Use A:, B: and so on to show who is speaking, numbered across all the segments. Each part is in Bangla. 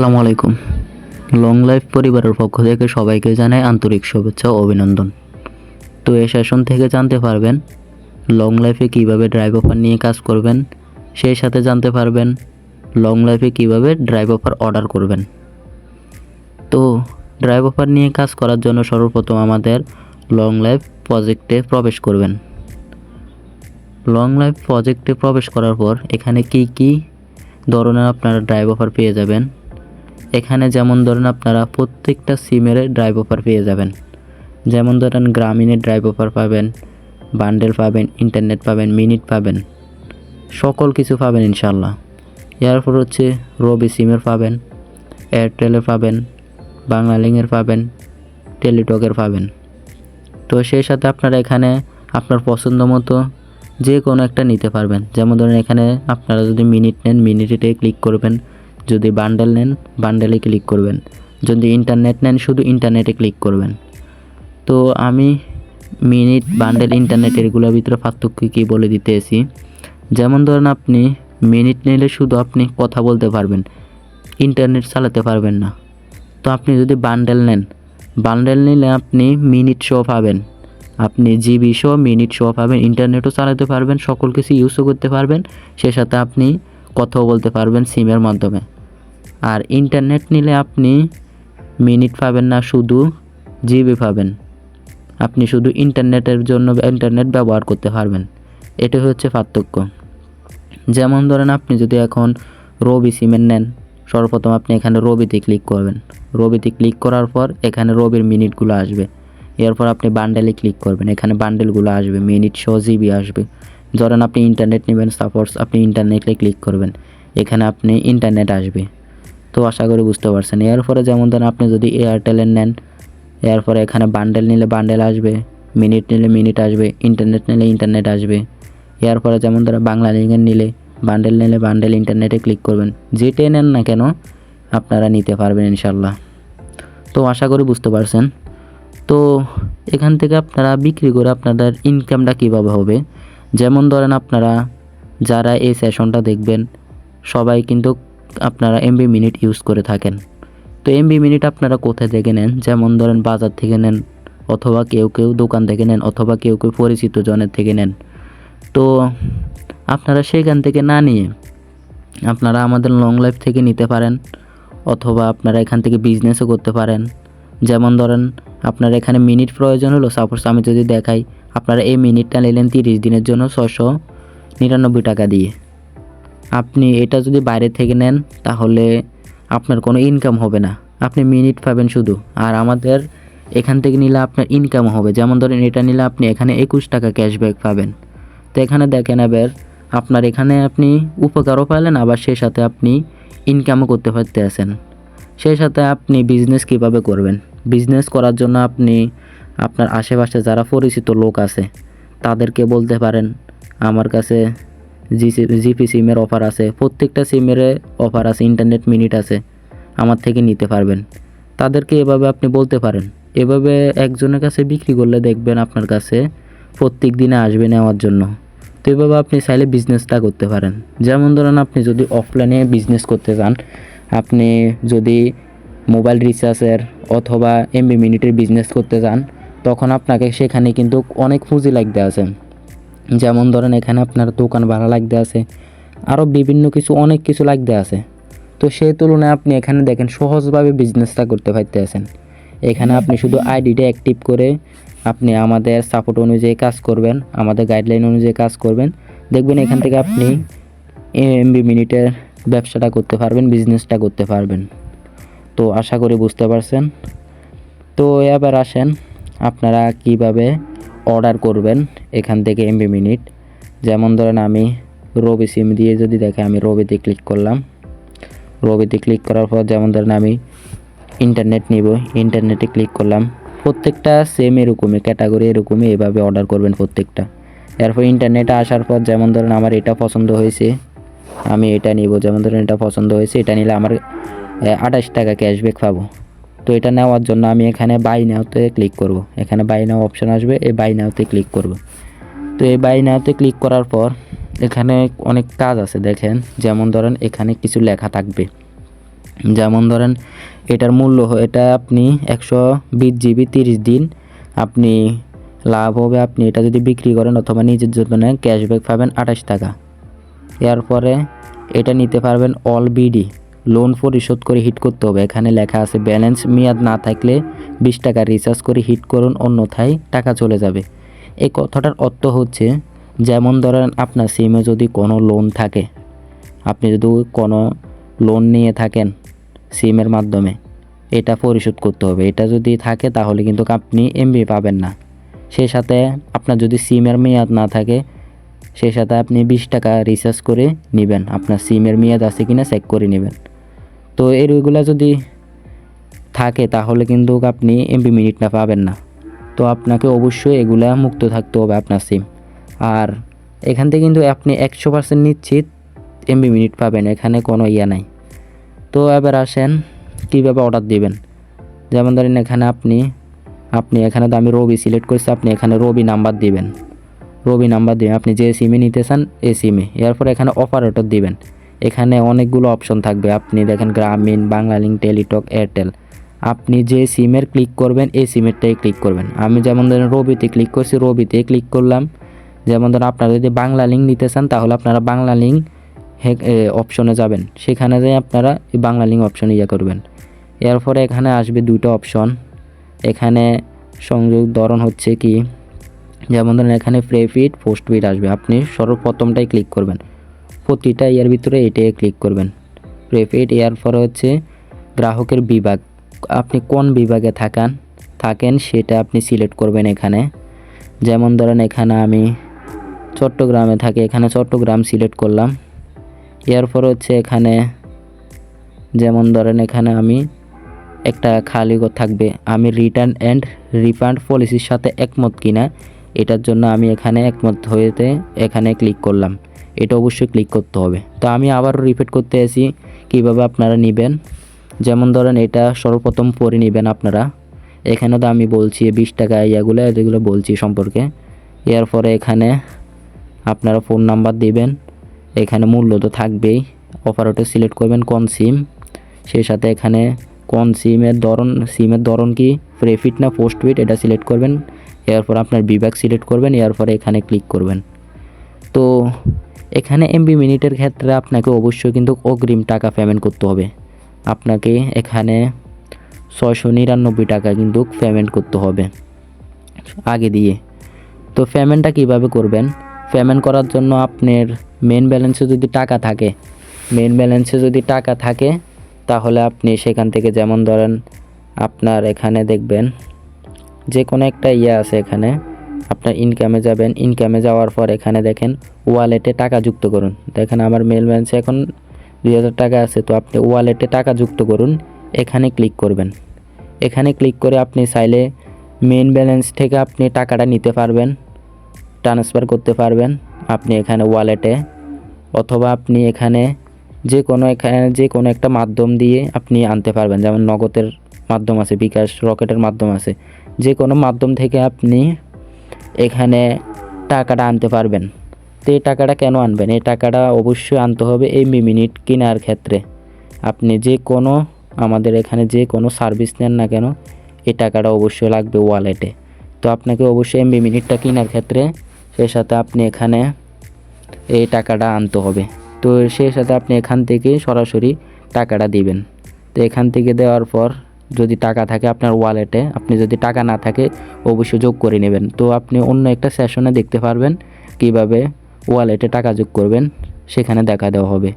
A: আসসালামু আলাইকুম। লং লাইফ পরিবারের পক্ষ থেকে সবাইকে জানাই আন্তরিক শুভেচ্ছা ও অভিনন্দন। তো এই সেশন থেকে জানতে পারবেন লং লাইফে কিভাবে ড্রাইভ অফার নিয়ে কাজ করবেন, সেই সাথে জানতে পারবেন লং লাইফে কিভাবে ড্রাইভ অফার অর্ডার করবেন। তো ড্রাইভ অফার নিয়ে কাজ করার জন্য সর্বপ্রথম আমাদের লং লাইফ প্রজেক্টে প্রবেশ করবেন। লং লাইফ প্রজেক্টে প্রবেশ করার পর এখানে কি ধরনের আপনারা ড্রাইভ অফার পেয়ে যাবেন। এখানে যেমন ধরেন আপনারা প্রত্যেকটা সিমের ড্রাইভ অফার পেয়ে যাবেন। যেমন ধরেন গ্রামীণের ড্রাইভ অফার পাবেন, বান্ডেল পাবেন, ইন্টারনেট পাবেন, মিনিট পাবেন, সকল কিছু পাবেন ইনশাল্লাহ। এরপর হচ্ছে রবি সিমের পাবেন, এয়ারটেলের পাবেন, বাংলালিংকের পাবেন, টেলিটকের পাবেন। তো সেই সাথে আপনারা এখানে আপনার পছন্দ মতো যে কোনো একটা নিতে পারবেন। যেমন ধরেন এখানে আপনারা যদি মিনিট নেন মিনিটে ক্লিক করবেন, যদি বান্ডেল নেন বান্ডেলে ক্লিক করবেন, যদি ইন্টারনেট নেন শুধু ইন্টারনেটে ক্লিক করবেন। তো আমি মিনিট, বান্ডেল, ইন্টারনেট এগুলোর ভিতরে পার্থক্য কী বলে দিতেছি। যেমন ধরেন আপনি মিনিট নিলে শুধু আপনি কথা বলতে পারবেন, ইন্টারনেট চালাতে পারবেন না। তো আপনি যদি বান্ডেল নেন, বান্ডেল নিলে আপনি মিনিট শো পাবেন, আপনি জিবি শো, মিনিট শো পাবেন, ইন্টারনেটও চালাতে পারবেন, সকল কিছু ইউজও করতে পারবেন, সে সাথে আপনি কথাও বলতে পারবেন সিমের মাধ্যমে। আর ইন্টারনেট নিলে আপনি মিনিট পাবেন না, শুধু জিবি পাবেন, আপনি শুধু ইন্টারনেটের জন্য ইন্টারনেট ব্যবহার করতে পারবেন। এটা হচ্ছে পার্থক্য। যেমন ধরেন আপনি যদি এখন রবি সিমের নেন, সর্বপ্রথম আপনি এখানে রবিতে ক্লিক করবেন। রবিতে ক্লিক করার পর এখানে রবির মিনিটগুলো আসবে। এরপর আপনি বান্ডেলে ক্লিক করবেন, এখানে বান্ডেলগুলো আসবে, মিনিট শো, জিবি আসবে। ধরেন আপনি ইন্টারনেট নেবেন, সাপোজ আপনি ইন্টারনেটে ক্লিক করবেন, এখানে আপনি ইন্টারনেট আসবে। তো আশা করি বুঝতে পারছেন। এরপরে যেমন ধরেন আপনি যদি এয়ারটেলের নেন, এরপরে এখানে বান্ডেল নিলে বান্ডেল আসবে, মিনিট নিলে মিনিট আসবে, ইন্টারনেট নিলে ইন্টারনেট আসবে। এরপরে যেমন ধরেন বাংলালিংকের নিলে বান্ডেল, ইন্টারনেটে ক্লিক করবেন। যেটাই নেন না কেন আপনারা নিতে পারবেন ইনশাল্লাহ। তো আশা করি বুঝতে পারছেন। তো এখান থেকে আপনারা বিক্রি করে আপনাদের ইনকামটা কীভাবে হবে। যেমন ধরেন আপনারা যারা এই সেশনটা দেখবেন সবাই কিন্তু আপনারা এমবি মিনিট ইউজ করে থাকেন। তো এমবি মিনিট আপনারা কোথায় থেকে নেন, যেমন ধরেন বাজার থেকে নেন, অথবা কেউ দোকান থেকে নেন, অথবা কেউ পরিচিত জনের থেকে নেন। তো আপনারা সেখান থেকে না নিয়ে আপনারা আমাদের লং লাইফ থেকে নিতে পারেন, অথবা আপনারা এখান থেকে বিজনেসও করতে পারেন। যেমন ধরেন আপনার এখানে মিনিট প্রয়োজন হলো, সাপোজ আমি যদি দেখাই, আপনারা এই মিনিটটা নিলেন 30 দিনের জন্য 699 টাকা দিয়ে। আপনি এটা যদি বাইরে থেকে নেন তাহলে আপনার কোনো ইনকাম হবে না, আপনি মিনিট পাবেন শুধু। আর আমাদের এখান থেকে নিলে আপনার ইনকাম হবে। যেমন ধরেন এটা নিলে আপনি এখানে 21 টাকা ক্যাশব্যাক পাবেন। তো এখানে দেখেন এবার আপনার এখানে আপনি উপকারও পাইলেন, আবার সেই সাথে আপনি ইনকামও করতে পারতেছেন। সেই সাথে আপনি বিজনেস কিভাবে করবেন, বিজনেস করার জন্য আপনি আপনার আশেপাশে যারা পরিচিত লোক আছে তাদেরকে বলতে পারেন আমার কাছে জিপি সিমের অফার আছে, প্রত্যেকটা সিমের অফার আছে, ইন্টারনেট মিনিট আছে, আমার থেকে নিতে পারবেন। তাদেরকে এভাবে আপনি বলতে পারেন। এভাবে একজনের কাছে বিক্রি করলে দেখবেন আপনার কাছে প্রত্যেক দিনে আসবে নেওয়ার জন্য। তো এভাবে আপনি চাইলে বিজনেসটা করতে পারেন। যেমন ধরেন আপনি যদি অফলাইনে বিজনেস করতে চান, আপনি যদি মোবাইল রিচার্জের অথবা এমবি মিনিটের বিজনেস করতে চান, তখন আপনাকে সেখানে কিন্তু অনেক পুঁজি লাগতে আছে। যেমন ধরেন এখানে আপনার দোকান ভাড়া লাগতে আছে, আরও বিভিন্ন কিছু, অনেক কিছু লাগতে আছে। তো সেই তুলনায় আপনি এখানে দেখেন সহজভাবে বিজনেসটা করতে পারতেছেন। এখানে আপনি শুধু আইডিটা অ্যাক্টিভ করে আপনি আমাদের সাপোর্ট অনুযায়ী কাজ করবেন, আমাদের গাইডলাইন অনুযায়ী কাজ করবেন, দেখবেন এখান থেকে আপনি এমবি মিনিটের ব্যবসাটা করতে পারবেন, বিজনেসটা করতে পারবেন। তো আশা করি বুঝতে পারছেন। তো এবার আসেন আপনারা কিভাবে অর্ডার করবেন এখান থেকে এমবি মিনিট। যেমন ধরেন আমি রবি সিম দিয়ে যদি দেখে, আমি রবিতে ক্লিক করলাম। রবিতে ক্লিক করার পর যেমন ধরেন আমি ইন্টারনেট নিব, ইন্টারনেটে ক্লিক করলাম। প্রত্যেকটা সেম এরকমই ক্যাটাগরি, এরকমই এভাবে অর্ডার করবেন প্রত্যেকটা। এরপর ইন্টারনেটে আসার পর যেমন ধরেন আমার এটা পছন্দ হয়েছে, আমি এটা নিব। যেমন ধরেন এটা পছন্দ হয়েছে, এটা নিলে আমার 28 টাকা ক্যাশব্যাক পাবো। তো এটা নেওয়ার জন্য আমি এখানে বাই নাওতে ক্লিক করব। এখানে বাই নাও অপশান আসবে, এই বাই নাওতে ক্লিক করব। তো এই বাই নাওতে ক্লিক করার পর এখানে অনেক কাজ আছে দেখেন। যেমন ধরেন এখানে কিছু লেখা থাকবে, যেমন ধরেন এটার মূল্য এটা আপনি 120 GB 30 দিন আপনি লাভ হবে, আপনি এটা যদি বিক্রি করেন অথবা নিজের জন্য নেন ক্যাশব্যাক পাবেন 28 টাকা। এরপরে এটা নিতে পারবেন অল বিডি, লোন পরিশোধ করে হিট করতে হবে। এখানে লেখা আছে ব্যালেন্স মেয়াদ না থাকলে 20 টাকা রিচার্জ করে হিট করুন, অন্যথায় টাকা চলে যাবে। এই কথাটার অর্থ হচ্ছে যেমন ধরেন আপনার সিমে যদি কোনো লোন থাকে, আপনি যদি কোনো লোন নিয়ে থাকেন সিমের মাধ্যমে, এটা পরিশোধ করতে হবে। এটা যদি থাকে তাহলে কিন্তু আপনি এমবি পাবেন না। সেই সাথে আপনার যদি সিমের মেয়াদ না থাকে, সেই সাথে আপনি 20 টাকা রিচার্জ করে নেবেন, আপনার সিমের মেয়াদ আছে কিনা চেক করে নেবেন। তো এইগুলো যদি থাকে তাহলে কিন্তু আপনি এমবি মিনিটটা পাবেন না। তো আপনাকে অবশ্যই এগুলা মুক্ত থাকতে হবে আপনার সিম। আর এখান থেকে কিন্তু আপনি 100% নিশ্চিত এমবি মিনিট পাবেন, এখানে কোনো ইয়া নাই। তো এবার আসেন কীভাবে অর্ডার দিবেন। যেমন ধরেন এখানে আপনি এখানে তো আমি রবি সিলেক্ট করছি, আপনি এখানে রবি নাম্বার দিবেন, আপনি যে সিমে নিতে চান এই সিমে। এরপর এখানে অপারেটর দিবেন। এখানে অনেকগুলো অপশন থাকবে, আপনি দেখেন গ্রামীণ, বাংলালিংক, টেলিটক, এয়ারটেল। আপনি যে সিমের ক্লিক করবেন এই সিমেরটাই ক্লিক করবেন। আমি যেমন ধরেন রবিতে ক্লিক করছি, রবিতে ক্লিক করলাম। যেমন ধরেন আপনারা যদি বাংলালিংক নিতে চান তাহলে আপনারা বাংলালিংক অপশনে যাবেন, সেখানে যেয়ে আপনারা এই বাংলালিংক অপশনে ইয়ে করবেন। এরপরে এখানে আসবে দুটো অপশন। এখানে সংযোগ ধরন হচ্ছে কি, যেমন ধরেন এখানে প্রিপেইড, পোস্টপেইড আসবে, আপনি সর্বপ্রথমটাই ক্লিক করবেন, প্রতিটা ইয়ার ভিতরে এটাই ক্লিক করবেন প্রিপেইড। এরপরে হচ্ছে গ্রাহকের বিভাগ, আপনি কোন বিভাগে থাকেন সেটা আপনি সিলেক্ট করবেন এখানে। যেমন ধরেন এখানে আমি চট্টগ্রামে থাকি, এখানে চট্টগ্রাম সিলেক্ট করলাম। এরপর হচ্ছে এখানে যেমন ধরেন এখানে আমি একটা খালি থাকবে, আমি রিটার্ন অ্যান্ড রিফান্ড পলিসির সাথে একমত কিনা, এটার জন্য আমি এখানে একমত হয়েতে এখানে ক্লিক করলাম। এটা অবশ্যই ক্লিক করতে হবে। তো আমি আবারও রিপিট করতে আসি কীভাবে আপনারা নেবেন। যেমন ধরেন এটা সর্বপ্রথম পরে নেবেন আপনারা। এখানে তো আমি বলছি 20 টাকা যেগুলো বলছি সম্পর্কে। এরপরে এখানে আপনারা ফোন নাম্বার দিবেন, এখানে মূল্য তো থাকবেই। অপারেটর সিলেক্ট করবেন কোন সিম, সেই সাথে এখানে কোন সিমের ধরন কি, প্রিপেইড না পোস্টপেইড এটা সিলেক্ট করবেন। এরপর আপনার বিভাগ সিলেক্ট করবেন, এরপরে এখানে ক্লিক করবেন। তো এখানে এমবি মিনিটের ক্ষেত্রে আপনাকে অবশ্যই কিন্তু অগ্রিম টাকা পেমেন্ট করতে হবে। আপনাকে এখানে 699 টাকা কিন্তু পেমেন্ট করতে হবে আগে দিয়ে। তো পেমেন্টটা কিভাবে করবেন, পেমেন্ট করার জন্য আপনার মেন ব্যালেন্সে যদি টাকা থাকে তাহলে আপনি সেখান থেকে, যেমন ধরেন আপনার এখানে দেখবেন যে কোনো একটা আছে, এখানে আপনার ইনকামে যাবেন। ইনকামে যাওয়ার পর এখানে দেখেন ওয়ালেটে টাকা যুক্ত করুন। দেখেন আমার মেল ব্যালেন্সে এখন 2000 টাকা আছে, তো আপনি ওয়ালেটে টাকা যুক্ত করুন, এখানে ক্লিক করবেন। এখানে ক্লিক করে আপনি চাইলে মেন ব্যালেন্স থেকে আপনি টাকাটা নিতে পারবেন, ট্রান্সফার করতে পারবেন আপনি এখানে ওয়ালেটে, অথবা আপনি এখানে যে কোনো একটা মাধ্যম দিয়ে আপনি আনতে পারবেন। যেমন নগদের মাধ্যম আছে, বিকাশ, রকেটের মাধ্যম আছে, যে কোনো মাধ্যম থেকে আপনি এখানে টাকাটা আনতে পারবেন। তো এই টাকাটা কেন আনবেন, এই টাকাটা অবশ্যই আনতে হবে এমবি মিনিট কেনার ক্ষেত্রে। আপনি আমাদের এখানে যে কোনো সার্ভিস নেন না কেন এই টাকাটা অবশ্যই লাগবে ওয়ালেটে। তো আপনাকে অবশ্যই এমবি মিনিটটা কেনার ক্ষেত্রে সেই সাথে আপনি এখানে এই টাকাটা আনতে হবে। তো সেই সাথে আপনি এখান থেকে সরাসরি টাকাটা দিবেন। তো এখান থেকে দেওয়ার পর যদি টাকা থাকে আপনার ওয়ালেটে, আপনি যদি টাকা না থাকে অবশ্যই যোগ করে নেবেন। তো আপনি অন্য একটা সেশনে দেখতে পারবেন কিভাবে ওয়ালেটে টাকা যোগ করবেন, সেখানে দেখা দেওয়া হবে।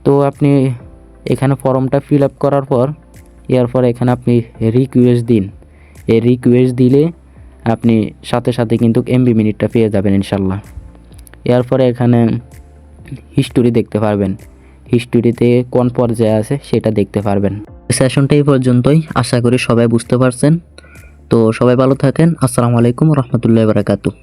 A: তো আপনি এখানে ফর্মটা ফিল আপ করার পর এরপর এখানে আপনি রিকোয়েস্ট দিন। এই রিকোয়েস্ট দিলে আপনি সাথে সাথে কিন্তু এমবি মিনিটটা পেয়ে যাবেন ইনশাল্লাহ। এরপরে এখানে হিস্টোরি দেখতে পারবেন, হিস্টোরিতে কোন পর্যায়ে আছে সেটা দেখতে পারবেন। সেশনটা এই পর্যন্তই, আশা করি সবাই বুঝতে পারছেন। তো সবাই ভালো থাকেন। আসসালামু আলাইকুম রহমতুল্লাহি ওয়া বারাকাতুহু।